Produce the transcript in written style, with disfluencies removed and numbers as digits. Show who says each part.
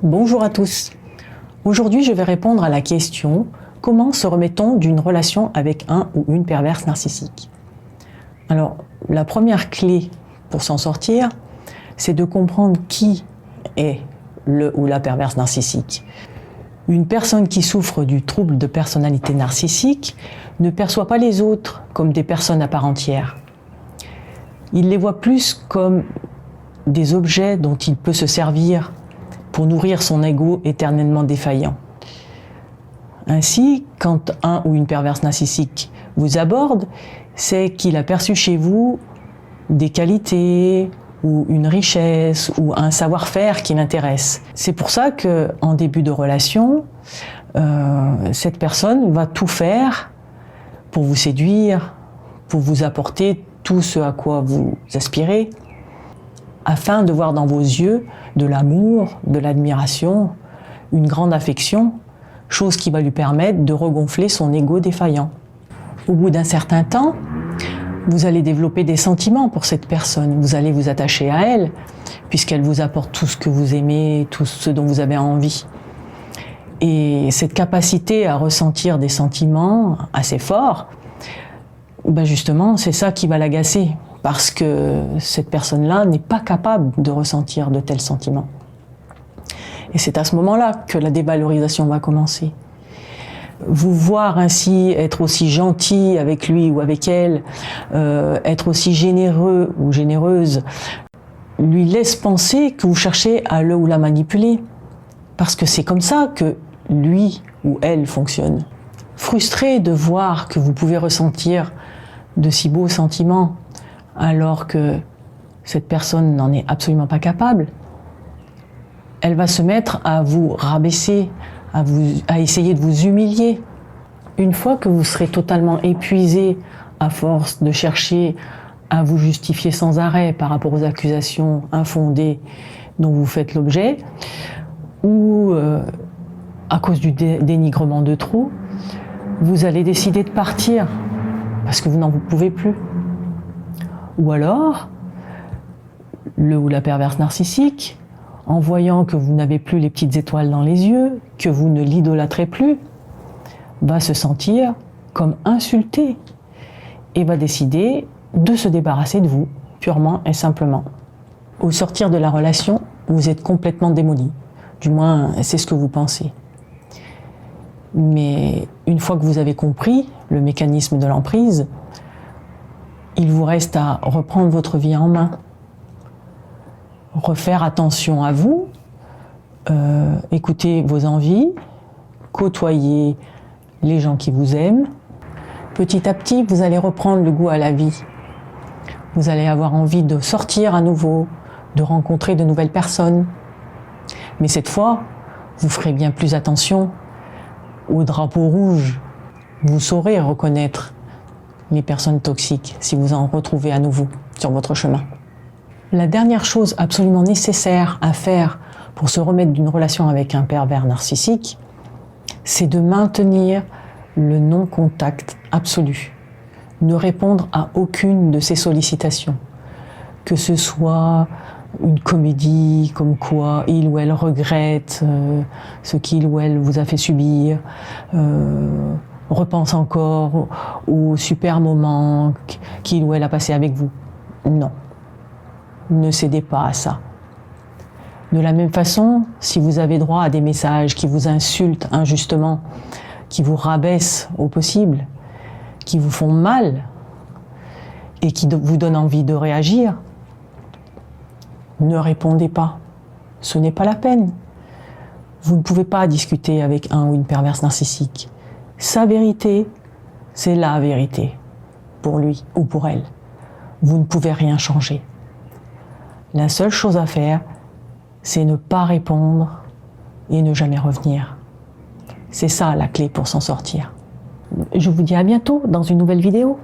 Speaker 1: Bonjour à tous. Aujourd'hui, je vais répondre à la question « Comment se remet-on d'une relation avec un ou une perverse narcissique ?» Alors, la première clé pour s'en sortir, c'est de comprendre qui est le ou la perverse narcissique. Une personne qui souffre du trouble de personnalité narcissique ne perçoit pas les autres comme des personnes à part entière. Il les voit plus comme des objets dont il peut se servir pour nourrir son ego éternellement défaillant. Ainsi, quand un ou une perverse narcissique vous aborde, c'est qu'il a perçu chez vous des qualités ou une richesse ou un savoir-faire qui l'intéresse. C'est pour ça qu'en début de relation, cette personne va tout faire pour vous séduire, pour vous apporter tout ce à quoi vous aspirez, afin de voir dans vos yeux de l'amour, de l'admiration, une grande affection, chose qui va lui permettre de regonfler son ego défaillant. Au bout d'un certain temps, vous allez développer des sentiments pour cette personne, vous allez vous attacher à elle, puisqu'elle vous apporte tout ce que vous aimez, tout ce dont vous avez envie. Et cette capacité à ressentir des sentiments assez forts, ben justement, c'est ça qui va l'agacer, parce que cette personne-là n'est pas capable de ressentir de tels sentiments. Et c'est à ce moment-là que la dévalorisation va commencer. Vous voir ainsi être aussi gentil avec lui ou avec elle, être aussi généreux ou généreuse, lui laisse penser que vous cherchez à le ou la manipuler. Parce que c'est comme ça que lui ou elle fonctionne. Frustré de voir que vous pouvez ressentir de si beaux sentiments, alors que cette personne n'en est absolument pas capable, elle va se mettre à vous rabaisser, à essayer de vous humilier. Une fois que vous serez totalement épuisé à force de chercher à vous justifier sans arrêt par rapport aux accusations infondées dont vous faites l'objet, ou à cause du dénigrement de trop, vous allez décider de partir parce que vous n'en pouvez plus. Ou alors, le ou la perverse narcissique, en voyant que vous n'avez plus les petites étoiles dans les yeux, que vous ne l'idolâtrez plus, va se sentir comme insulté et va décider de se débarrasser de vous, purement et simplement. Au sortir de la relation, vous êtes complètement démoli. Du moins, c'est ce que vous pensez. Mais une fois que vous avez compris le mécanisme de l'emprise, il vous reste à reprendre votre vie en main, refaire attention à vous, écouter vos envies, côtoyer les gens qui vous aiment. Petit à petit, vous allez reprendre le goût à la vie. Vous allez avoir envie de sortir à nouveau, de rencontrer de nouvelles personnes. Mais cette fois, vous ferez bien plus attention au drapeau rouge. Vous saurez reconnaître les personnes toxiques si vous en retrouvez à nouveau sur votre chemin. La dernière chose absolument nécessaire à faire pour se remettre d'une relation avec un pervers narcissique, c'est de maintenir le non-contact absolu. Ne répondre à aucune de ses sollicitations. Que ce soit une comédie comme quoi il ou elle regrette ce qu'il ou elle vous a fait subir, repense encore au super moment qu'il ou elle a passé avec vous. Non. Ne cédez pas à ça. De la même façon, si vous avez droit à des messages qui vous insultent injustement, qui vous rabaissent au possible, qui vous font mal et qui vous donnent envie de réagir, ne répondez pas. Ce n'est pas la peine. Vous ne pouvez pas discuter avec un ou une perverse narcissique. Sa vérité, c'est la vérité, pour lui ou pour elle. Vous ne pouvez rien changer. La seule chose à faire, c'est ne pas répondre et ne jamais revenir. C'est ça la clé pour s'en sortir. Je vous dis à bientôt dans une nouvelle vidéo.